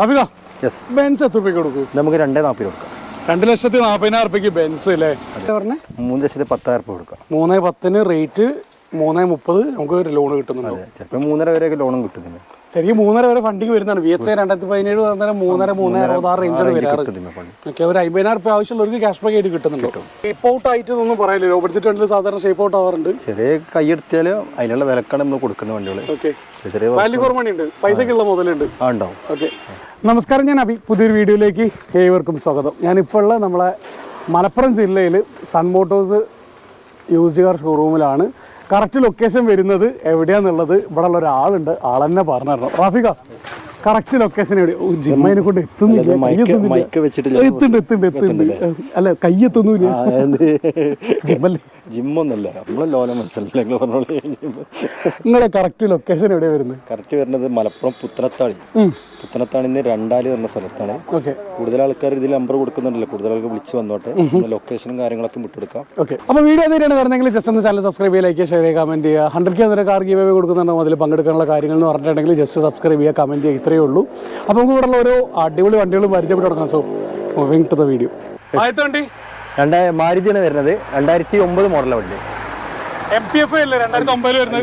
അഭിക yes Benz എത്ര രൂപയ്ക്ക് കൊടുക്കും? നമുക്ക് 2,40,000 കൊടുക്കാം. 2,40,000 രൂപയ്ക്ക് ബെൻസ് അല്ലേ? 3,10,000 കൊടുക്കാം. 3,10 റേറ്റ് 3,30 നമുക്ക് ഒരു ലോൺ കിട്ടുന്നുണ്ടോ? ചിലപ്പോൾ 3.5 വരെയൊക്കെ ലോണും കിട്ടുന്നുണ്ട്. ശരിക്കും 3.5 വരെ ഫണ്ടിങ് വരുന്നതാണ്. VHI 2017 3.60 റേഞ്ചാണ് വരാറ്. ഓക്കെ, ഒരു 50,000 രൂപ ആവശ്യമുള്ളവർക്ക് ക്യാഷ് ബാക്ക് ആയിട്ട് കിട്ടുന്നുണ്ടോ? ഷേപ്പ് ഔട്ട് ആയിട്ട് ഒന്നും പറയില്ല. ലോ ബഡ്ജറ്റ് വണ്ടിയിൽ സാധാരണ ഷേപ്പ് ഔട്ട് ആവാറുണ്ട്. ചെറിയ കൈയെടുത്താൽ അതിനുള്ള വിലക്കാണ് നമ്മൾ കൊടുക്കുന്ന വണ്ടികൾ. ഓക്കെ, വാല്യൂ ഫോർ മണി ഉണ്ട്, പൈസക്കുള്ള മുതലുണ്ട്. ഉണ്ടാവും. ഓക്കെ, നമസ്കാരം. ഞാൻ അഭി. പുതിയൊരു വീഡിയോയിലേക്ക് ഏവർക്കും സ്വാഗതം. ഞാനിപ്പോൾ ഉള്ള നമ്മളെ മലപ്പുറം ജില്ലയിൽ സൺ മോട്ടോഴ്സ് യൂസ്ഡ് കാർ ഷോറൂമിലാണ്. കറക്റ്റ് ലൊക്കേഷൻ വരുന്നത് എവിടെയാന്നുള്ളത് ഇവിടെ ഉള്ള ഒരാളുണ്ട്, ആളെന്നെ പറഞ്ഞു തരണം. റാഫിക, കറക്റ്റ് ലൊക്കേഷൻ എവിടെ? ജിമ്മനെ കൊണ്ട് എത്തുന്നില്ല. എത്തുന്നുണ്ട്. അല്ല, കൈ എത്തുന്നില്ല. ജിമ്മല്ലേ? ജിമ്മൊന്നല്ല, നമ്മളെ നിങ്ങളുടെ കറക്റ്റ് ലൊക്കേഷൻ എവിടെയാണ് വരുന്നത്? കറക്റ്റ് വരുന്നത് മലപ്പുറം പുത്തനത്താണിന്ന് 2 പറഞ്ഞ സ്ഥലത്താണ്. ഓക്കെ, കൂടുതൽ ആൾക്കാർ ഇതിൽ നമ്പർ കൊടുക്കുന്നുണ്ടല്ലോ, കൂടുതൽ ആൾക്ക് വിളിച്ച് വന്നോട്ടെ, ലൊക്കേഷനും കാര്യങ്ങളൊക്കെ വിട്ടെടുക്കാം. ഓക്കെ, അപ്പോൾ വീഡിയോ എന്തെങ്കിലും വരുന്നെങ്കിൽ ജസ്റ്റ് ഒന്ന് ചാനൽ സബ്സ്ക്രൈബ് ചെയ്യുക, ലൈക്ക് ചെയ്യുക, ഷെയർ ചെയ്യുക, കമന്റ് ചെയ്യുക. 100K കാർ ഗീവ് അവേ കൊടുക്കുന്നുണ്ടോ, അതിൽ പങ്കെടുക്കാനുള്ള കാര്യങ്ങൾ എന്ന് പറഞ്ഞിട്ടുണ്ടെങ്കിൽ ജസ്റ്റ് സബ്സ്ക്രൈബ് ചെയ്യുക, കമന്റ് ചെയ്യുക, ഇത്രയേ ഉള്ളൂ. അപ്പോൾ നമുക്ക് ഇവിടെ ഉള്ള ഓരോ അടിപൊളി വണ്ടികളും പരിചയപ്പെട്ട് തുടങ്ങാം. So moving to the video. ആദ്യത്തെ വണ്ടി മാരുതിയാണ് വരുന്നത്. 2009 മോഡലാണ് വണ്ടി. MPF അല്ലേ? 2009 വരുന്നത്.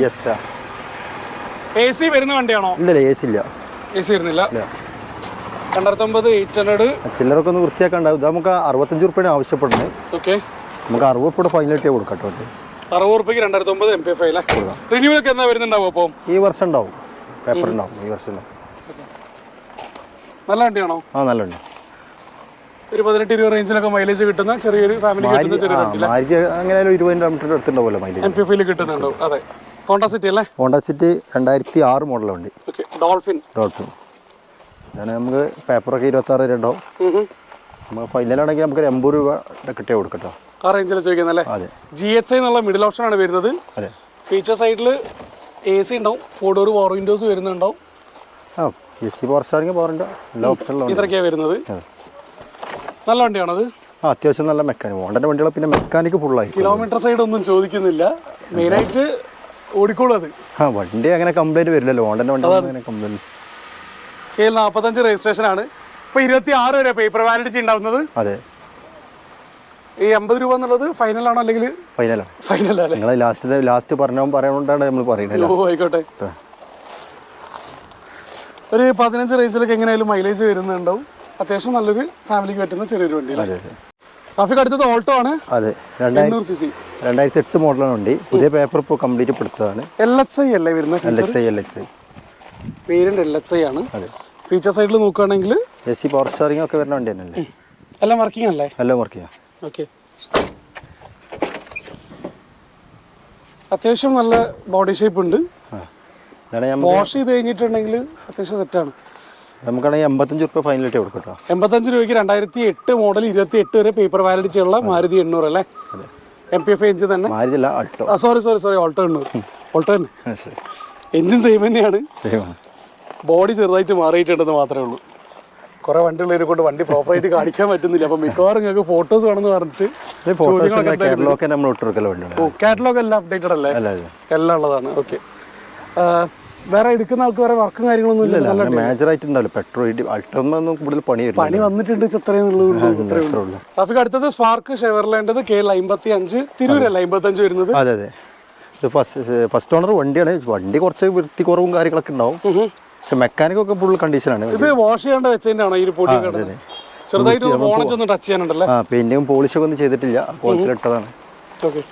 AC വരുന്ന വണ്ടിയാണോ? ഇല്ല, AC ഇല്ല. AC വരുന്നില്ല. 2009 800. ചില്ലറൊക്കെ ഒന്ന് വൃത്തിയാക്കാണ്ടാവും. ഇത് നമുക്ക് 65 രൂപയാണ് ആവശ്യപ്പെടുന്നത്. ഓക്കെ, നമുക്ക് 60 രൂപയുടെ ഫൈനലിറ്റി കൊടുക്കാം. 60 രൂപയ്ക്ക് 2009 MPF അല്ലേ? റിന്യൂവൽ ഒക്കെ എന്നാ വരുന്നുണ്ടാവും? അപ്പം ഈ വർഷം ഉണ്ടാവും, പേപ്പർ ഉണ്ടാവും. ഈ വർഷം ഉണ്ടാവും. നല്ല വണ്ടിയാണോ? നല്ല വണ്ടി. ഒരു 18-20 റേഞ്ചിലൊക്കെ മൈലേജ് കിട്ടുന്ന ചെറിയൊരു ഫാമിലി കിട്ടുന്ന ചെറിയ വണ്ടി. അങ്ങനെ 20 കിലോമീറ്റർ അടുത്തുണ്ടാവുമല്ലോ മൈലേജ്. MPF കിട്ടുന്നുണ്ടോ? അതെ. ഹോണ്ട സിറ്റി അല്ലേ? ഹോണ്ട സിറ്റി 2006 മോഡൽ വണ്ടി. ഡോൾഫിൻ. ഞാൻ നമുക്ക് പേപ്പറൊക്കെ 26 വരെ ഉണ്ടാവും. നമുക്ക് ഫൈനലാണെങ്കിൽ നമുക്ക് 80 രൂപ കിട്ടിയാൽ കൊടുക്കട്ടോ. ആ റേഞ്ചിൽ ചോദിക്കുന്നല്ലേ? അതെ. GHI എന്നുള്ള മിഡിൽ ഓപ്ഷൻ ആണ് വരുന്നത്. അതെ. ഫീച്ചർ സൈഡിൽ AC ഉണ്ടാവും, 4 ഡോർ പവർ വിൻഡോസ് വരുന്നുണ്ടാവും. AC പവർ സ്റ്റാറിംഗ് പവറുണ്ട്, എല്ലാ ഓപ്ഷനിലും ഇത്രയൊക്കെയാണ് വരുന്നത്. നല്ല വണ്ടിയാണത്. അത്യാവശ്യം നല്ല മെക്കാനിക്. ഹോണ്ടൻ്റെ വണ്ടികൾ പിന്നെ മെക്കാനിക്ക് ഫുള്ളായി. കിലോമീറ്റർ സൈഡ് ഒന്നും ചോദിക്കുന്നില്ല, മെയിനായിട്ട് ഓടിക്കോളൂ അത്. വണ്ടി അങ്ങനെ കംപ്ലൈൻറ്റ് വരില്ലല്ലോ, ഹോണ്ടൻ്റെ വണ്ടി അങ്ങനെ കംപ്ലൈൻറ്റ്. KL45 രജിസ്ട്രേഷൻ ആണ്. ഇപ്പോൾ 26 വരെ പേപ്പർ വാലിഡിറ്റി ഉണ്ടാവുന്നത്. അതെ. ഈ 80 രൂപ എന്നുള്ളത് ഫൈനലാണോ അല്ലെങ്കിൽ? ഫൈനലാണ്. ഫൈനലല്ലേ? നിങ്ങൾ ലാസ്റ്റ് പറഞ്ഞുകൊണ്ടാണ് നമ്മൾ പറയുന്നത്. ഓ, ആയിക്കോട്ടെ. ഒരു 15 റേഞ്ചിലൊക്കെ എങ്ങനെയായാലും മൈലേജ് വരുന്നുണ്ടാവും. അത്യാവശ്യം നല്ലൊരു ഫാമിലിക്ക് പറ്റുന്ന ചെറിയൊരു വണ്ടി. ട്രാഫിക് അടുത്തത് ഓൾട്ടോ ആണ്. അതെ, 800cc 2008 മോഡലാണ് വണ്ടി. പുതിയ പേപ്പർ ഇപ്പോൾ കംപ്ലീറ്റ് പെടുത്തതാണ്. LXI അല്ലേ വരുന്നത്? LXI വേരിയന്റ് LXI ആണ്. അതെ. ഫീച്ചർ സൈഡിൽ നോക്കുകയാണെങ്കിൽ AC പവർ സ്റ്റാറിംഗ് ഒക്കെ വരുന്ന വണ്ടി തന്നെയല്ലേ? എല്ലാം വർക്കിംഗ് അല്ലേ? എല്ലാം വർക്ക് ചെയ്യാം. ഓക്കെ, അത്യാവശ്യം നല്ല ബോഡി ഷേപ്പ് ഉണ്ട്. വാഷ് ചെയ്ത് കഴിഞ്ഞിട്ടുണ്ടെങ്കിൽ അത്യാവശ്യം സെറ്റാണ്. നമുക്കാണെങ്കിൽ 85 രൂപ ഫൈനലിറ്റി കൊടുക്കട്ടോ. 85 രൂപയ്ക്ക് 2008 മോഡൽ 28 വരെ പേപ്പർ വാലിഡിറ്റി ഉള്ള മാരുതി 800 അല്ലേ? MPF എഞ്ചിൻ തന്നെ. Sorry Alto 800. ഓൾട്ടോ തന്നെ. എഞ്ചിൻ സെയിം തന്നെയാണ്. ബോഡി ചെറുതായിട്ട് മാറിയിട്ടുണ്ടെന്ന് മാത്രമേ ഉള്ളൂ. കുറെ വണ്ടികളെ കൊണ്ട് വണ്ടി പ്രോപ്പറായിട്ട് കാണിക്കാൻ പറ്റുന്നില്ല. അപ്പൊ മിക്കവാറും നിങ്ങൾക്ക് ഫോട്ടോസ് വേണമെന്ന് പറഞ്ഞിട്ട് കാറ്റലോഗ് എല്ലാം അപ്ഡേറ്റഡ് അല്ലേ? എല്ലാം ഉള്ളതാണ്. ഓക്കെ, വേറെ എടുക്കുന്ന ആൾക്ക് വേറെ വർക്കും കാര്യങ്ങളൊന്നും ഇല്ല. പണി വന്നിട്ടുണ്ട് ഇത്രയുള്ളൂ. ട്രാഫിക് അടുത്തത് സ്പാർക്ക് ഷെവർലേണ്ടത് KL55 തിരൂരല്ല 55 വരുന്നത്. അതെ അതെ, ഇത് ഫസ്റ്റ് ഓണർ വണ്ടിയാണ്. വണ്ടി കുറച്ച് വൃത്തി കുറവും കാര്യങ്ങളൊക്കെ ഉണ്ടാവും, പക്ഷെ മെക്കാനിക് ഒക്കെ ഫുൾ കണ്ടീഷനാണ്. ഇത് വാഷ് ചെയ്യാണ്ട് വെച്ചതിന്റെ ആണോ ഈ പൊടി? ചെറുതായിട്ട് ഒന്ന് ടച്ച് ചെയ്യാനുണ്ടല്ലേ? പെയിന്റും പോളിഷൊക്കെ ഒന്നും ചെയ്തിട്ടില്ല, ഇട്ടതാണ്. ഓക്കെ,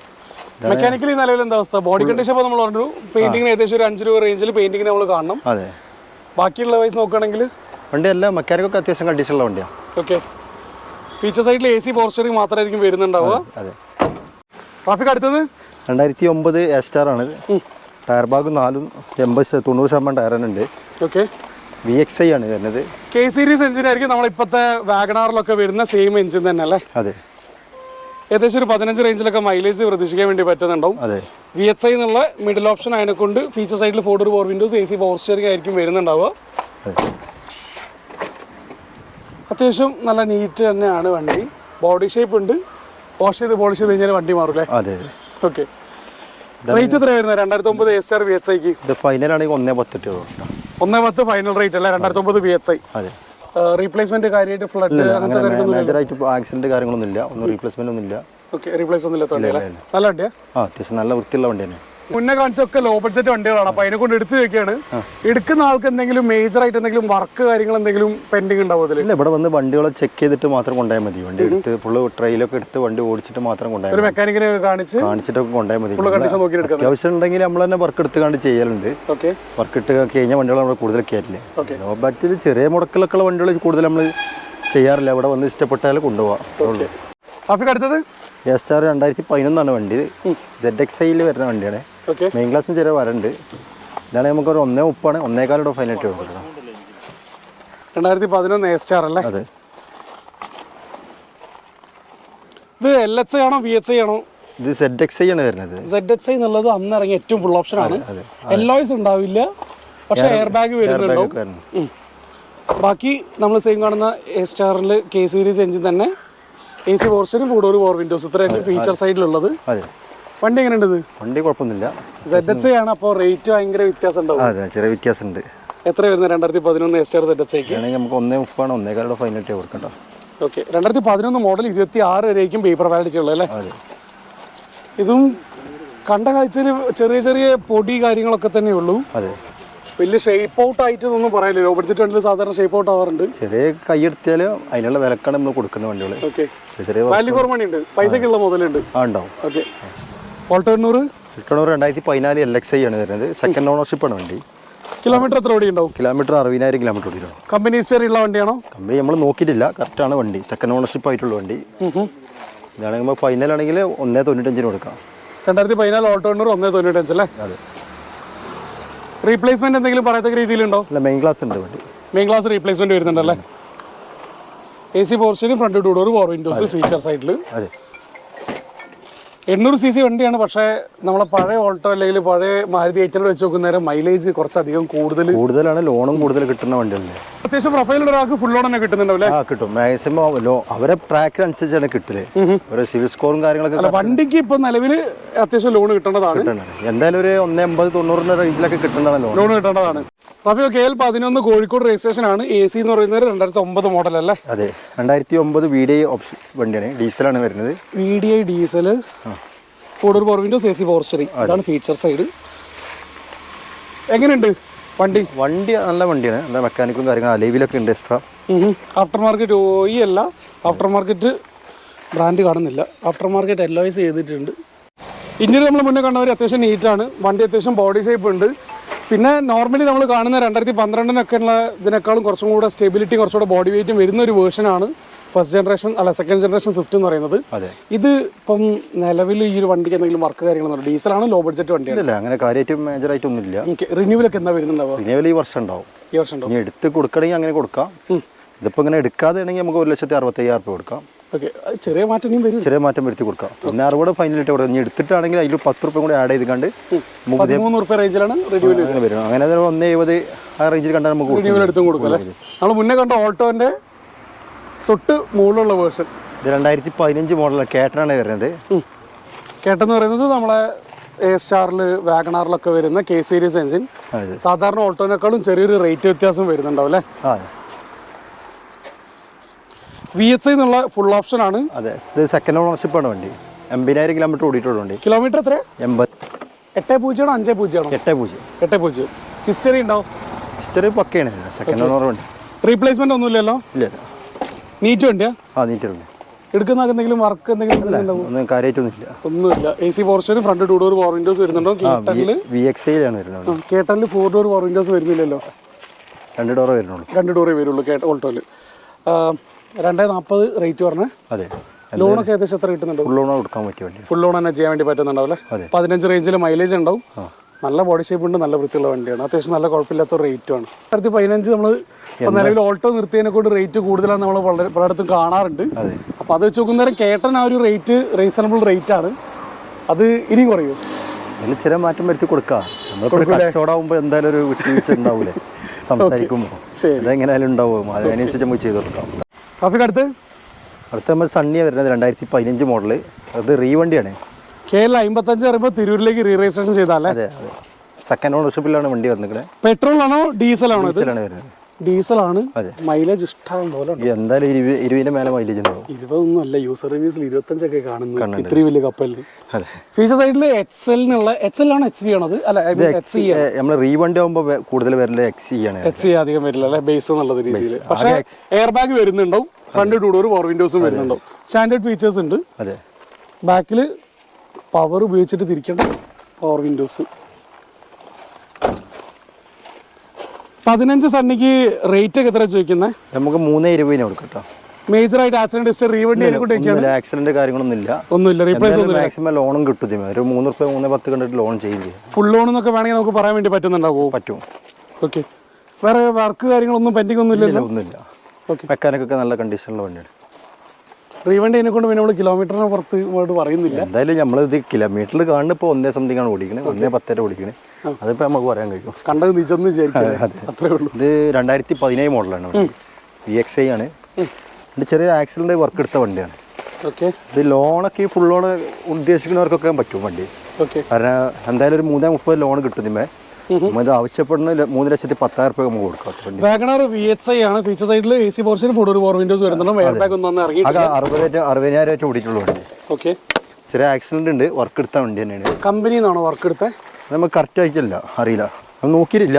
മെക്കാനിക്കലി നിലവിൽ എന്താ അവസ്ഥ? ബോഡി കണ്ടീഷൻ നമ്മൾ പറഞ്ഞു, പെയിന്റിങ്ങിന് ഏകദേശം ഒരു 5 രൂപ റേഞ്ചിൽ പെയിന്റിങ്ങിന് നമ്മൾ കാണണം. അതെ. ബാക്കിയുള്ള വൈസ് നോക്കുകയാണെങ്കിൽ വണ്ടി എല്ലാം മെക്കാനിക്കൊക്കെ അത്യാവശ്യം കണ്ടീഷനുള്ള വണ്ടിയാണ്. ഓക്കെ, ഫീച്ചർ സൈഡിൽ AC പവർ സ്റ്റിയറിംഗ് മാത്രമായിരിക്കും വരുന്നുണ്ടാവുക. അതെ. ട്രാഫിക് അടുത്തത് 2009 A-Star ആണ്. ടയർ ഭാഗ് 90% ടയർ തന്നെ ഉണ്ട്. ഓക്കെ, VXI ആണ് വരുന്നത്. K സീരീസ് എഞ്ചിൻ ആയിരിക്കും നമ്മൾ ഇപ്പോഴത്തെ വാഗണാറിലൊക്കെ വരുന്ന സെയിം എഞ്ചിൻ തന്നെ അല്ലേ? അതെ. ഏകദേശം ഒരു 15 റേഞ്ചിലൊക്കെ മൈലേജ് പ്രതീക്ഷിക്കാൻ വേണ്ടി പറ്റുന്നുണ്ടാവും. അതെ. VHI എന്നുള്ള മിഡിൽ ഓപ്ഷൻ അതിനെക്കൊണ്ട് ഫീച്ചർ സൈഡിൽ 4 door power Windows, AC power steering ആയിരിക്കും വരുന്നുണ്ടാവുക. അത്യാവശ്യം നല്ല നീറ്റ് തന്നെയാണ് വണ്ടി. ബോഡി ഷേപ്പ് ഉണ്ട്. വാഷ് ചെയ്ത് പോളിഷ് ചെയ്ത് കഴിഞ്ഞാൽ വണ്ടി മാറൂലേ? അതെ. ഓക്കെ, റേറ്റ് എത്ര വരുന്നത് 2009 A-Star VHIക്ക്? ഫൈനലാണെങ്കിൽ 1.10 1.10 ഫൈനൽ റേറ്റ് അല്ലേ? 2009 VHI. അതെ. റീപ്ലേസ്മെന്റ് കാര്യമായിട്ട് ഫ്ലഡ് അങ്ങനത്തെ കാര്യങ്ങളൊന്നും മേജറായിട്ട് ആക്സിഡന്റ് കാര്യങ്ങളൊന്നും ഇല്ല, ഒന്നും റീപ്ലേസ്മെന്റ് ഒന്നും ഇല്ല. ഓക്കെ, റീപ്ലേസ് ഒന്നും ഇല്ലാത്ത വണ്ടിയല്ലേ? നല്ല വണ്ടിയാ? അത്യാവശ്യം നല്ല വൃത്തിയുള്ള വണ്ടി തന്നെ. മുന്നേ കാണിച്ചൊക്കെ ലോ ബഡ്ജറ്റ് വണ്ടികളാണ്, അപ്പൊ അതിനെ കൊണ്ട് എടുത്തു വെക്കുകയാണ്. എടുക്കുന്ന ആൾക്ക് എന്തെങ്കിലും മേജർ ആയിട്ട് എന്തെങ്കിലും വർക്ക് കാര്യങ്ങൾ എന്തെങ്കിലും പെൻഡിങ് ഉണ്ടാവും അതിൽ? ഇല്ല, ഇവിടെ വന്ന് വണ്ടികളെ ചെക്ക് ചെയ്തിട്ട് മാത്രം കൊണ്ടുപോയാൽ മതി. വണ്ടി എടുത്ത് ഫുള്ള് ട്രെയിലൊക്കെ എടുത്ത് വണ്ടി ഓടിച്ചിട്ട് മാത്രം കൊണ്ടുപോയാൽ ഒരു മെക്കാനിക്കിനെ കാണിച്ചിട്ടൊക്കെ കൊണ്ടുപോയാൽ മതി. ഫുൾ കണ്ടീഷൻ നോക്കി എടുക്കാം. അത്യാവശ്യം ഉണ്ടെങ്കിൽ നമ്മൾ തന്നെ വർക്ക് എടുത്ത് കണ്ട് ചെയ്യലുണ്ട്. വർക്ക് ഇട്ട് കഴിഞ്ഞ വണ്ടികൾ നമ്മൾ കൂടുതൽ കയറ്റില്ല. ലോ ബഡ്ജറ്റിൽ ചെറിയ മുടക്കിലൊക്കെ ഉള്ള വണ്ടികൾ കൂടുതൽ നമ്മൾ ചെയ്യാറില്ല. ഇവിടെ വന്ന് ഇഷ്ടപ്പെട്ടാൽ കൊണ്ടുപോകാം. അടുത്തത് A-Star 2011 വണ്ടി, ZXIയിൽ വരുന്ന വണ്ടിയാണ്. മെയിൻ ക്ലാസ്സും ചെറിയ വരണ്ട്. ഇതാണ് നമുക്കൊരു 1.30 1.25 ഫൈനായിട്ട് കൊടുക്കണം. 2011 A-Star അല്ലേ? അതെ. ഇത് LXI ആണോ VXI ആണോ? ഇത് ZXI ആണ് വരുന്നത്. ZXI എന്നുള്ളത് അന്ന് ഇറങ്ങിയ ഏറ്റവും ഫുൾ ഓപ്ഷൻ ആണ്. എല്ലോയ്സ് ഉണ്ടാവില്ല, പക്ഷെ എയർ ബാഗ് വരുന്നുണ്ടാവും. ബാക്കി നമ്മൾ സെയിം കാണുന്ന A-Starൽ K സീരീസ് എഞ്ചിൻ തന്നെ, AC power steering, 4 door power Windows, ഇത്രയൊക്കെ ഫീച്ചർ സൈഡിലുള്ളത്. വണ്ടി എങ്ങനെയുണ്ട്? വണ്ടി കുഴപ്പമൊന്നുമില്ല. ZXI ആണ്, അപ്പോൾ റേറ്റ് ഭയങ്കര വ്യത്യാസം ഉണ്ടാവും. അതെ, ചെറിയ വ്യത്യാസമുണ്ട്. എത്ര വരുന്നത് 2011 A-Star ZXIക്ക്? നമുക്ക് 1.30 1.25 ഫൈനായിട്ട് കൊടുക്കണ്ട. ഓക്കെ, 2011 മോഡൽ 26 വരെയായിരിക്കും പേപ്പർ വാലിഡിറ്റി ഉള്ളത് അല്ലേ? ഇതും കണ്ട കാഴ്ചയിൽ ചെറിയ ചെറിയ പൊടി കാര്യങ്ങളൊക്കെ തന്നെ ഉള്ളൂ. അതെ, വലിയ ഷേപ്പ് ഔട്ട് ആയിട്ടൊന്നും പറയാനില്ല. ലോ ബഡ്ജറ്റ് വണ്ടിയിൽ സാധാരണ ഷേപ്പ് ഔട്ട് ആവാറുണ്ട്. ചെറിയ കൈയെടുത്താൽ അതിനുള്ള വിലക്കാണ് നമ്മൾ കൊടുക്കുന്ന വണ്ടികൾ. ഓക്കെ, വാല്യൂ ഫോർ മണി ഉണ്ട്, പൈസക്കുള്ള മുതലുണ്ട്. ഉണ്ടാവും. ഓക്കെ, ഓൾട്ടോ 800 2014 LXI ആണ് വരുന്നത്. സെക്കൻഡ് ഓണർഷിപ്പ് ആണ് വണ്ടി. കിലോമീറ്റർ എത്ര ഓടി ഉണ്ടാവും? കിലോമീറ്റർ 60,000 കിലോമീറ്റർ ഓടിയിട്ടുണ്ടാവും. കമ്പനി ഹിസ്റ്ററി ഉള്ള വണ്ടിയാണോ? കമ്പനി നമ്മൾ നോക്കിയിട്ടില്ല, കറക്റ്റാണ് വണ്ടി. സെക്കൻഡ് ഓണർഷിപ്പ് ആയിട്ടുള്ള വണ്ടി. ഇതാണെങ്കിൽ നമ്മൾ ഫൈനലാണെങ്കിൽ 1.95 കൊടുക്കാം. 2014 ഓൾട്ടോ 800 1.95 അല്ലേ? അതെ. റീപ്ലേസ്മെന്റ് എന്തെങ്കിലും പറയത്തക്ക രീതിയിലുണ്ടോ? അല്ല, മെയിൻ ക്ലാസ് ഉണ്ട് വണ്ടി. മെയിൻ ക്ലാസ് റീപ്ലേസ്മെന്റ് വരുന്നുണ്ടല്ലേ? AC power steering, front 2 door power windows, feature സൈഡിൽ. അതെ, 800 cc വണ്ടിയാണ്. പക്ഷേ നമ്മളെ പഴയ ഓൾട്ടോ അല്ലെങ്കിൽ പഴയ മാരുതി 800 വെച്ച് നോക്കുന്നേരം മൈലേജ് കുറച്ചധികം കൂടുതലാണ്. ലോണും കൂടുതൽ കിട്ടുന്ന വണ്ടിയല്ലേ? അത്യാവശ്യം പ്രൊഫൈലുള്ള ഒരാൾക്ക് ഫുൾ ലോൺ തന്നെ കിട്ടുന്നുണ്ടാവില്ലേ? കിട്ടും. മാക്സിമം അവരെ ട്രാക്കിനനുസരിച്ചാണ് കിട്ടില്ലേ. ഒരു സിവിൽ സ്കോറും കാര്യങ്ങളൊക്കെ. വണ്ടിക്ക് ഇപ്പൊ നിലവിൽ അത്യാവശ്യം ലോൺ കിട്ടേണ്ടതാണ്. എന്തായാലും ഒരു 1.80-90 റേഞ്ചിലൊക്കെ കിട്ടേണ്ടതാണ് ലോൺ കിട്ടേണ്ടതാണ്. റഫിയോ KL11 കോഴിക്കോട് രജിസ്ട്രേഷൻ ആണ്. AC എന്ന് പറയുന്നത് 2009 മോഡൽ അല്ലേ? അതെ, 2009 VDI ഓപ്ഷൻ വണ്ടിയാണ്. ഡീസലാണ് വരുന്നത്. VDI diesel, 4 door power Windows, AC power steering. അതാണ് ഫീച്ചർ സൈഡ്. എങ്ങനെയുണ്ട് വണ്ടി? വണ്ടി നല്ല വണ്ടിയാണ്. നല്ല മെക്കാനിക്കും കാര്യങ്ങളും അലൈവിലൊക്കെ ഉണ്ട് എക്സ്ട്രാ. ആഫ്റ്റർ മാർക്കറ്റ് OE അല്ല, ആഫ്റ്റർ മാർക്കറ്റ് ബ്രാൻഡ് കാണുന്നില്ല. ആഫ്റ്റർ മാർക്കറ്റ് എല്ലോയ്സ് ചെയ്തിട്ടുണ്ട്. ഇന്ത്യയിൽ നമ്മൾ മുന്നേ കണ്ടവർ അത്യാവശ്യം നീറ്റാണ്. വണ്ടി അത്യാവശ്യം ബോഡി ഷേപ്പ് ഉണ്ട്. പിന്നെ നോർമലി നമ്മൾ കാണുന്ന 2012 ഉള്ള ഇതിനേക്കാളും കുറച്ചും കൂടെ സ്റ്റെബിലിറ്റി, കുറച്ചുകൂടെ ബോഡി വെയിറ്റും വരുന്ന ഒരു വേർഷനാണ് സെക്കൻഡ് ജനറേഷൻ സ്വിഫ്റ്റ് എന്ന് പറയുന്നത്. ഇത് ഇപ്പം നിലവിൽ ഈ ഒരു വണ്ടിക്ക് എന്തെങ്കിലും വർക്ക് കാര്യങ്ങളൊന്നും? ഡീസലാണ്, ലോ ബഡ്ജറ്റ് വണ്ടിയാണ്. അങ്ങനെ കാര്യമായിട്ട് മേജറായിട്ടൊന്നും ഇല്ല. റിന്യൂവലൊക്കെ എന്താ വരുന്നുണ്ടാവുക? റിന്യൂവൽ ഈ വർഷം ഉണ്ടാവും. എടുത്ത് കൊടുക്കണമെങ്കിൽ അങ്ങനെ കൊടുക്കാം. ഇതിപ്പോൾ ഇങ്ങനെ എടുക്കാതെ ആണെങ്കിൽ നമുക്ക് 1,65,000 കൊടുക്കാം. ഓക്കെ, ചെറിയ മാറ്റം വരും. ചെറിയ മാറ്റം വരുത്തി കൊടുക്കാം. പിന്നെ 60 ഫൈനലിട്ട് കൊടുക്കാം. ഇനി എടുത്തിട്ടാണെങ്കിൽ അതിൽ 10 രൂപ കൂടി ആഡ് ചെയ്ത് കണ്ട് 13 രൂപ റേഞ്ചിലാണ് റിന്യൂവൽ വരും. അങ്ങനെ 1.70 ആ റേഞ്ചിൽ കണ്ടാൽ നമുക്ക് റിന്യൂവൽ എടുത്തും കൊടുക്കാം അല്ലേ? നമ്മൾ മുന്നേ കണ്ട ഓൾട്ടോന്റെ തൊട്ട് മുകളിലുള്ള വേർഷൻ ഇത് 2015 മോഡലാണ്. കേട്ടനാണ് വരുന്നത്. കേട്ടെന്ന് പറയുന്നത് നമ്മളെ A-Starൽ, വാഗണാറിലൊക്കെ വരുന്ന K സീരീസ് എഞ്ചിൻ. സാധാരണ ഓൾട്ടോനേക്കാളും ചെറിയൊരു റേറ്റ് വ്യത്യാസം വരുന്നുണ്ടാവും അല്ലേ? VXI എന്നുള്ള ഫുൾ ഓപ്ഷൻ ആണ്. അതെ, ഇത് സെക്കൻഡ് ഓണർഷിപ്പ് ആണ് വണ്ടി. 80,000 കിലോമീറ്റർ ഓടിയിട്ടുള്ള വണ്ടി. കിലോമീറ്റർ എത്ര? 80. 8.0 ആണോ 5.0 ആണോ? 8.0. ഹിസ്റ്ററി ഉണ്ടാവും? ഹിസ്റ്ററി പക്കയാണ്. സെക്കൻഡ് ഓണർ വണ്ടി. റീപ്ലേസ്മെന്റ് ഒന്നുമില്ലല്ലോ? ഇല്ല. നീറ്റ് വണ്ടിയാ? നീറ്റ് വണ്ടി. എടുക്കുന്ന എന്തെങ്കിലും വർക്ക് എന്തെങ്കിലും ഒന്നും കാര്യമായിട്ടൊന്നുമില്ല. ഒന്നുമില്ല. AC power steering, front 2 door power windows വരുന്നുണ്ടോ? VXI ആണ് വരുന്നത്. കേട്ടനിൽ 4 ഡോർ പവർ വിൻഡോസ് വരുന്നില്ലല്ലോ? 2 ഡോറേ വരുന്നുള്ളൂ. 2 ഡോറേ വരുള്ളൂ ഓൾട്ടോയിൽ. 2.40 റേറ്റ് പറഞ്ഞേ. അതെ. ലോണൊക്കെ ഏകദേശം എത്ര കിട്ടുന്നുണ്ടോ? ഫുൾ ലോൺ കൊടുക്കാൻ പറ്റിയ വണ്ടി. ഫുൾ ലോൺ തന്നെ ചെയ്യാൻ വേണ്ടി പറ്റുന്നുണ്ടാവും അല്ലേ? 15 റേഞ്ചിൽ മൈലേജ് ഉണ്ടാവും. നല്ല ബോഡി ഷേപ്പ് ഉണ്ട്, നല്ല വൃത്തിയുള്ള വണ്ടിയാണ്. അത്യാവശ്യം നല്ല കുഴപ്പമില്ലാത്ത റേറ്റുമാണ്. 2015 നമ്മൾ നിലവിൽ ഓൾട്ടോ നിർത്തിയതിനെ കൊണ്ട് റേറ്റ് കൂടുതലാണ് നമ്മൾ പലയിടത്തും കാണാറുണ്ട്. അപ്പോൾ അത് വെച്ച് നോക്കുന്നേരം കേട്ടൻ ആ ഒരു റേറ്റ് റീസണബിൾ റേറ്റ് ആണ്. അത് ഇനിയും കുറയും. അതിൽ ചെറിയ മാറ്റം വരുത്തി കൊടുക്കാം. നമ്മൾ കച്ചവടമാകുമ്പോൾ എന്തായാലും ഒരു വിട്ടുവീഴ്ച ഉണ്ടാവൂലേ സംസാരിക്കുമ്പോൾ? അതെങ്ങനെയാലും ഉണ്ടാവും. അതിനനുസരിച്ച് നമുക്ക് ചെയ്ത് കൊടുക്കാം. ട്രാഫിക് അടുത്ത് നമ്മൾ സണ്ണിയാണ് വരുന്നത്. 2015 മോഡല്. അത് റീവണ്ടിയാണ്. KL55 പറയുമ്പോൾ തിരൂരിലേക്ക് റീ രജിസ്ട്രേഷൻ ചെയ്താലേ? അതെ. സെക്കൻഡ് ഓണർഷിപ്പിലാണ് വണ്ടി വന്നിരിക്കുന്നത്. പെട്രോൾ ആണോ ഡീസൽ ആണോ? ഡീസലാണ് വരുന്നത്. ഡീസലാണ്, മൈലേജ് ഇഷ്ടം പോലെ എന്തായാലും 20 മേലെ മൈലേജ് ഉണ്ടാവും. 20 അല്ല, യൂസർ റിവ്യൂസിൽ 25 കാണുന്നു ഇത്രയും വലിയ കപ്പലിന്. ഫീച്ചർ സൈഡിൽ XL ആണ്, XV ആണത് അല്ല, നമ്മൾ റീവണ്ടി ആകുമ്പോൾ കൂടുതൽ വരേണ്ടത് XE ആണ്. XE അധികം വരില്ല അല്ലെ, ബേസ് എന്നുള്ള രീതിയിൽ. പക്ഷേ എയർ ബാഗ് വരുന്നുണ്ടാവും, ഫ്രണ്ട് 2 ഡോർ പവർ വിൻഡോസും വരുന്നുണ്ടാവും, സ്റ്റാൻഡേർഡ് ഫീച്ചേഴ്സ് ഉണ്ട്. ബാക്കിൽ പവർ ഉപയോഗിച്ചിട്ട് തിരിക്കേണ്ട പവർ വിൻഡോസ്. 15 സണ്ണിക്ക് റേറ്റ് ഒക്കെ എത്ര ചോദിക്കുന്നത്? നമുക്ക് 320 കൊടുക്കട്ടോ. മേജർ ആയിട്ട് ആക്സിഡന്റ് ഹിസ്റ്ററി റീവണ്ടി ആക്സിഡന്റ് കാര്യങ്ങളൊന്നുമില്ല, ഒന്നുമില്ല. റീപ്ലേസ് മാക്സിമം ലോണും കിട്ടും. ഒരു 3 രൂപ 310 കണ്ടിട്ട് ലോൺ ചെയ്യില്ല. ഫുൾ ലോൺ എന്നൊക്കെ വേണമെങ്കിൽ നമുക്ക് പറയാൻ വേണ്ടി പറ്റുന്നുണ്ടാവോ? പറ്റും. ഓക്കെ. വേറെ വർക്ക് കാര്യങ്ങളൊന്നും പെൻഡിങ് ഒന്നും ഇല്ലല്ലോ? ഒന്നുമില്ല. മെക്കാനിക്കൊക്കെ നല്ല കണ്ടീഷനിലുള്ള വണ്ടിയാണ്. റീവണ്ടി അതിനെ കൊണ്ട് പിന്നെ നമ്മൾ കിലോമീറ്ററിന് പുറത്ത് ഇങ്ങോട്ട് പറയുന്നില്ല. എന്തായാലും നമ്മളിത് കിലോമീറ്ററിൽ കാണുന്ന ഇപ്പോൾ 1 സംതിങ് ആണ് ഓടിക്കണേ, 110 ഓടിക്കണേ. അതിപ്പോൾ നമുക്ക് പറയാൻ കഴിയും. കണ്ടത് നിജം അത്രേ ഉള്ളൂ. ഇത് 2017 മോഡലാണ്, VXI ആണ്. ചെറിയ ആക്സിഡന്റ് വർക്ക് എടുത്ത വണ്ടിയാണ്. ഇത് ലോണൊക്കെ ഫുൾ ലോൺ ഉദ്ദേശിക്കുന്നവർക്കൊക്കെ പറ്റും വണ്ടി. കാരണം എന്തായാലും ഒരു 330 ലോൺ കിട്ടും. ഇത് ആവശ്യപ്പെടുന്ന 3,10,000 രൂപ നമുക്ക് കൊടുക്കാം. വാഗണർ VXI ആണ്. ഫീച്ചർ സൈഡിൽ AC പോർഷൻ, പവർ വിൻഡോസ് വരുന്നുണ്ട്. എയർ ബാഗ് ഒന്നും ഇറങ്ങി 60,000 ഓടിയിട്ടുള്ള വണ്ടി. ഓക്കെ. ചെറിയ ആക്സിഡന്റ് ഉണ്ട്, വർക്ക് എടുത്ത വണ്ടി തന്നെയാണ്. കമ്പനിന്നാണോ വർക്ക് എടുത്തത്? നമുക്ക് കറക്റ്റ് ആയിട്ടില്ല, അറിയില്ല, അത് നോക്കിയിട്ടില്ല.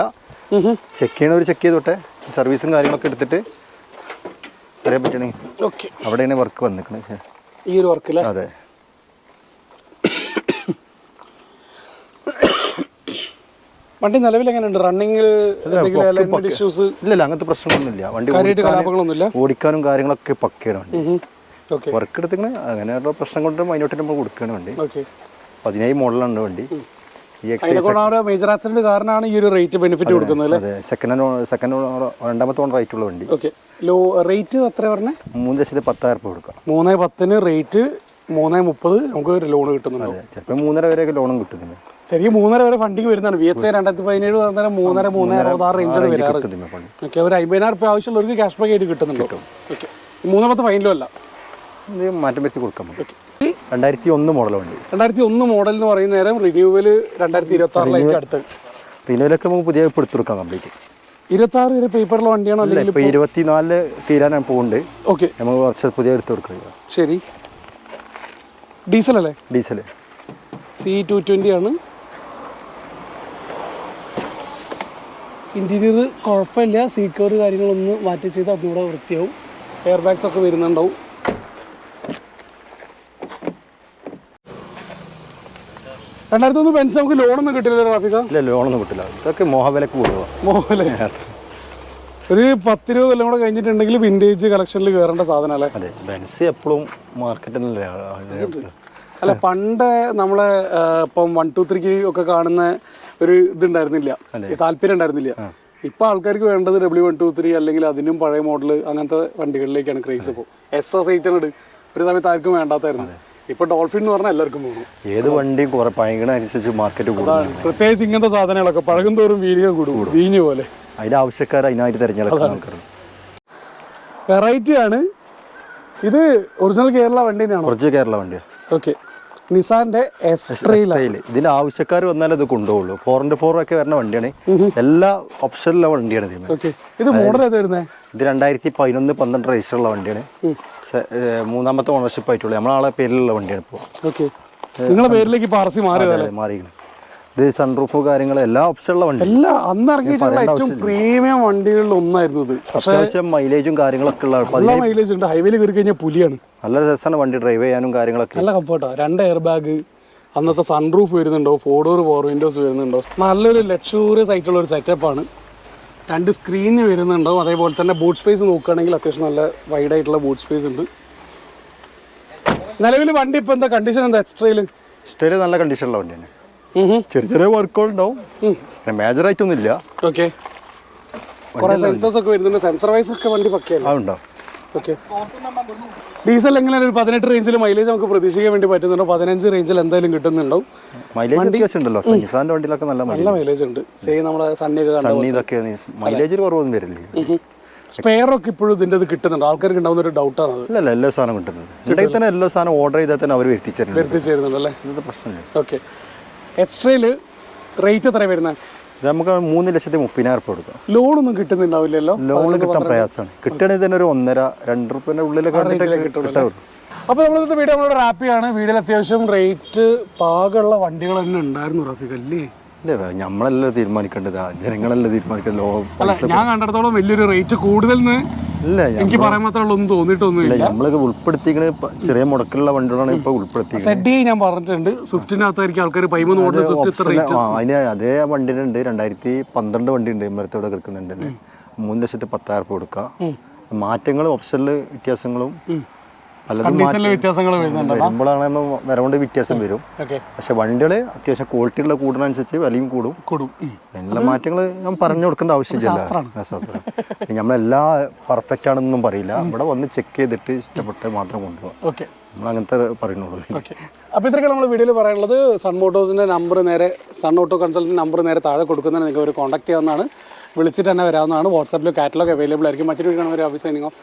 ചെക്ക് ചെയ്യണവർ ചെക്ക് ചെയ്തോട്ടെ. സർവീസും കാര്യങ്ങളൊക്കെ എടുത്തിട്ട് അറിയാൻ പറ്റണെങ്കിൽ അവിടെയാണ് വർക്ക് വന്നിരിക്കുന്നത്. ഈ ഒരു വർക്ക് അല്ലേ? അതെ. വണ്ടി നിലവിൽ എങ്ങനെയുണ്ട്? റണ്ണിങ്ങിൽ ഇഷ്യൂസ് ഇല്ലല്ല, അങ്ങനത്തെ പ്രശ്നമൊന്നുമില്ല. വണ്ടി ഓടിക്കാനും കാര്യങ്ങളൊക്കെ പക്കയാണ് വണ്ടി. വർക്ക് എടുത്തിങ്ങനെ അങ്ങനെയുള്ള പ്രശ്നം കൊണ്ട് മൈനോട്ട് നമ്മൾ കൊടുക്കുകയാണ് വണ്ടി. 17 മോഡലാണ് വണ്ടി. മേജർ ആക്സിഡന്റ് കാരണമാണ് ഈ ഒരു റേറ്റ് ബെനിഫിറ്റ് കൊടുക്കുന്നത്. രണ്ടാമത്തെ ഓൺ റേറ്റ് ഉള്ള വണ്ടി. ലോ റേറ്റ് എത്ര പറഞ്ഞേ? 3,10,000 രൂപ കൊടുക്കാം. 3,10 റേറ്റ്, 3,30 നമുക്ക് ലോൺ കിട്ടുന്നുണ്ട്. ചിലപ്പോൾ 3.5 വരെയൊക്കെ ലോണും കിട്ടുന്നുണ്ട്. ശരിക്കും 3.5 വരെ ഫണ്ടിങ് വരുന്നതാണ്. VXI 2017 3.5, 3.66 റേഞ്ചാണ് വരാറ്. ഓക്കെ. ഒരു 50,000 രൂപ ആവശ്യമുള്ളവർക്ക് ക്യാഷ് ബാക്ക് ആയിട്ട് കിട്ടുന്നുണ്ട്. ഓക്കെ. 3,10 ഫൈനലും അല്ല, മാറ്റം വരുത്തി കൊടുക്കാം. 2001 മോഡൽ വണ്ടി. 2001 മോഡൽ എന്ന് പറയുന്ന നേരം റിന്യൂവൽ 2026 അടുത്ത്. റിന്യൂവലൊക്കെ നമുക്ക് പുതിയ എടുത്തു കൊടുക്കാം. കംപ്ലീറ്റ് 26 വരെ പേപ്പറുള്ള വണ്ടിയാണോ? അല്ലെങ്കിൽ 24 തീരാനാണ് പോകുന്നുണ്ട്. ഓക്കെ. നമുക്ക് കുറച്ച് പുതിയ എടുത്ത് കൊടുക്കുക. ശരി. ഡീസൽ അല്ലേ? ഡീസൽ C220 ആണ്. ഇന്റീരിയർ കുഴപ്പമില്ല. സീറ്റ് കവർ കാര്യങ്ങളൊന്നും മാറ്റി ചെയ്ത് അതുകൂടെ വൃത്തിയാവും. എയർ ബാഗ്സ് ഒക്കെ വരുന്നുണ്ടാവും. ബെൻസ് നമുക്ക് ലോണൊന്നും കിട്ടില്ല. ട്രാഫിക്കാ? ഇല്ല, ലോണൊന്നും കിട്ടില്ല. ഇതൊക്കെ മോഹവിലക്ക് കൂടുക. മോഹവില ഒരു 10 രൂപ കൊല്ലം കൂടെ കഴിഞ്ഞിട്ടുണ്ടെങ്കിൽ വിന്റേജ് കളക്ഷനിൽ കയറേണ്ട സാധനം അല്ലേ? അതെ. ബെൻസ് എപ്പോഴും മാർക്കറ്റിലല്ലേ. അല്ല, പണ്ട് നമ്മളെ ഇപ്പം 123 ഒക്കെ കാണുന്ന ഒരു ഇതുണ്ടായിരുന്നില്ല, താല്പര്യം ഉണ്ടായിരുന്നില്ല. ഇപ്പൊ ആൾക്കാർക്ക് വേണ്ടത് W123 അല്ലെങ്കിൽ അതിനും പഴയ മോഡൽ അങ്ങനത്തെ വണ്ടികളിലേക്കാണ് ക്രേസ്. ഇപ്പോൾ SS 800 ഒരു സമയത്ത് ആർക്കും വേണ്ടാത്തായിരുന്നു. ഇപ്പൊ ഡോൾഫിൻ എന്ന് പറഞ്ഞാൽ എല്ലാവർക്കും പോകും. ഏത് വണ്ടിയും അനുസരിച്ച് മാർക്കറ്റ് കൂടും. പ്രത്യേകിച്ച് ഇങ്ങനത്തെ സാധനങ്ങളൊക്കെ പഴകും തോറും വീര്യം കൂടും, വീഞ്ഞു പോലെ. അതിന്റെ ആവശ്യക്കാർ അതിനായിട്ട് തിരഞ്ഞെടുക്കാൻ. വെറൈറ്റി ആണ് ഇത്. ഒറിജിനൽ കേരള വണ്ടി തന്നെയാണോ? ഒറിജിനൽ കേരള വണ്ടിയാണ്. ഓക്കെ. നിസാന്റെ എസ്-ട്രെയിൽ. ഇതിന്റെ ആവശ്യക്കാർ വന്നാലേ ഇത് കൊണ്ടുപോകുള്ളൂ. 4x4 ഒക്കെ വരുന്ന വണ്ടിയാണ്. എല്ലാ ഓപ്ഷനിലുള്ള വണ്ടിയാണ് ഇത്. മോഡൽ ഏതാ വരുന്നത്? ഇത് 2011-12 രജിസ്റ്റർ ഉള്ള വണ്ടിയാണ്. 3ാമത്തെ ഓണർഷിപ്പ് ആയിട്ടുള്ള നമ്മളെ പേരിലുള്ള വണ്ടിയാണ് ഇപ്പോൾ. നിങ്ങളുടെ പേരിലേക്ക് മാറിയിരിക്കണം. ഇത് സൺറൂഫ് കാര്യങ്ങൾ എല്ലാ ഓപ്ഷനുള്ള വണ്ടി. എല്ലാം അന്ന് ഇറങ്ങിയിട്ടുള്ള ഏറ്റവും പ്രീമിയം വണ്ടികളിൽ ഒന്നായിരുന്നു ഇത്. അത്യാവശ്യം മൈലേജും കാര്യങ്ങളൊക്കെ ഉള്ള നല്ല മൈലേജ് ഉണ്ട്. ഹൈവേയിൽ കയറി കഴിഞ്ഞാൽ പുലിയാണ്. നല്ല രസമാണ് വണ്ടി ഡ്രൈവ് ചെയ്യാനും കാര്യങ്ങളൊക്കെ. നല്ല കംഫർട്ടാണ്. 2 എയർ ബാഗ്, അന്നത്തെ സൺറൂഫ് വരുന്നുണ്ടോ, 4 ഡോർ പവർ വിൻഡോസ് വരുന്നുണ്ടോ. നല്ലൊരു ലക്ഷൂറിയസ് ആയിട്ടുള്ള ഒരു സെറ്റപ്പാണ്. 2 സ്ക്രീന് വരുന്നുണ്ടാവും. അതേപോലെ തന്നെ ബൂട്ട് സ്പേസ് നോക്കുകയാണെങ്കിൽ അത്യാവശ്യം നല്ല വൈഡ് ആയിട്ടുള്ള ബൂട്ട് സ്പേസ് ഉണ്ട്. നിലവിൽ വണ്ടി ഇപ്പൊ എന്താ കണ്ടീഷൻ? എന്താ എക്സ്ട്രയില് നല്ല കണ്ടീഷനുള്ള വണ്ടി തന്നെ. ചെറിയ ചെറിയ വർക്കുകൾ ഉണ്ടാവും, മേജർ ആയിട്ടൊന്നും ഇല്ല. ഓക്കെ. കുറെ സെൻസേഴ്സ് ഒക്കെ വരുന്നുണ്ട്. സെൻസർ വൈസ് ഒക്കെ വണ്ടി പക്കയല്ലേ? അതുണ്ടാവും. ഓക്കെ. ഡീസൽ എങ്ങനെയാണ്? ഒരു 18 റേഞ്ചിൽ മൈലേജ് നമുക്ക് പ്രതീക്ഷിക്കാൻ വേണ്ടി പറ്റുന്നുണ്ടോ? 15 റേഞ്ചിൽ എന്തായാലും കിട്ടുന്നുണ്ടാവും. മൈലേജ് ഉണ്ടല്ലോ, നിസാന്റെ വണ്ടിയിലൊക്കെ നല്ല മൈലേജ് ഉണ്ട്. സെയിം നമ്മുടെ സണ്ണിയൊക്കെ മൈലേജിൽ കുറവൊന്നും വരില്ലേ. സ്പെയർ ഒക്കെ ഇപ്പോഴും ഇതിന്റെ ഇത് കിട്ടുന്നുണ്ട്. ആൾക്കാർക്ക് ഉണ്ടാവുന്ന ഒരു ഡൗട്ടാണ്. ഇല്ല, എല്ലാ സാധനം കിട്ടുന്നത്. ഇടയിൽ തന്നെ എല്ലാ സാധനം ഓർഡർ ചെയ്താൽ തന്നെ അവർ എത്തിച്ചേരുന്നുണ്ട് അല്ലേ? പ്രശ്നമില്ല. ഓക്കെ. എക്സ്ട്രയില് റേറ്റ് എത്ര വരുന്നത്? നമുക്ക് 3,30,000 കൊടുക്കാം. ലോണൊന്നും കിട്ടുന്നുണ്ടാവില്ലല്ലോ? ലോൺ കിട്ടാൻ പ്രയാസമാണ്. കിട്ടുകയാണെങ്കിൽ തന്നെ ഒരു 1.5-2 രൂപേൻ്റെ ഉള്ളിലൊക്കെ കിട്ടും. അപ്പോൾ നമ്മളിന്നത്തെ വീഡിയോ നമ്മളോട് റാപ്പിയാണ്. വീഡിയോയിൽ അത്യാവശ്യം റേറ്റ് പാകമുള്ള വണ്ടികൾ തന്നെ ഉണ്ടായിരുന്നു റാഫിക്ക് അല്ലേ? നമ്മളല്ല തീരുമാനിക്കേണ്ടത്, ജനങ്ങളല്ല തീരുമാനിക്കേണ്ടത്. അല്ല, ഞാൻ കണ്ടിടത്തോളം വലിയൊരു റേറ്റ് കൂടുതൽ ഇല്ല, എനിക്ക് പറയാൻ മാത്രമേ ഒന്നും തോന്നിയിട്ടൊന്നുമില്ല. നമ്മളൊക്കെ ഉൾപ്പെടുത്തിക്കുന്നത് ചെറിയ മുടക്കുള്ള വണ്ടികളാണ് ഇപ്പോൾ ഉൾപ്പെടുത്തിയത്. സെഡി ഞാൻ പറഞ്ഞിട്ടുണ്ട്, സ്വിഫ്റ്റിനകത്തായിരിക്കും ആൾക്കാർ 13 മോഡൽ സ്വിഫ്റ്റ് റേറ്റ്. അതിന് അതേ വണ്ടിയിലുണ്ട്. 2012 വണ്ടി ഉണ്ട് ഇമ്മരത്തോടെ കിടക്കുന്നുണ്ട്. 3,10,000 കൊടുക്കാം. മാറ്റങ്ങളും ഓപ്ഷനിൽ വ്യത്യാസങ്ങളും വരുമ്പോഴാണ് വരവുകൊണ്ട് വ്യത്യാസം വരും. പക്ഷെ വണ്ടികൾ അത്യാവശ്യം ക്വാളിറ്റിയുള്ള കൂടുന്നതനുസരിച്ച് വിലയും കൂടും. എല്ലാ മാറ്റങ്ങൾ ഞാൻ പറഞ്ഞു കൊടുക്കേണ്ട ആവശ്യമില്ല. നമ്മളെല്ലാ പെർഫെക്റ്റ് ആണെന്നൊന്നും പറയില്ല. ഇവിടെ വന്ന് ചെക്ക് ചെയ്തിട്ട് ഇഷ്ടപ്പെട്ട് മാത്രം കൊണ്ടുപോകാം. നമ്മൾ അങ്ങനത്തെ പറയുന്നുള്ളൂ. അപ്പോൾ ഇത്രയൊക്കെ നമ്മൾ വീഡിയോയിൽ പറയാനുള്ളത്. സൺ മോട്ടോഴ്സിൻ്റെ നമ്പർ നേരെ, സൺ ഓട്ടോ കൺസൾട്ടിൻ്റെ നമ്പർ നേരെ താഴെ കൊടുക്കുന്നതിന് നിങ്ങൾക്ക് ഒരു കോൺടാക്ട് ചെയ്യാവുന്നതാണ്. വിളിച്ചിട്ട് തന്നെ വരാവുന്നതാണ്. വാട്സാപ്പിൽ കാറ്റലോഗ് അവൈലബിൾ ആയിരിക്കും. മറ്റൊരു വീഡിയോ കാണുമ്പോൾ സൈനിങ് ഓഫ്.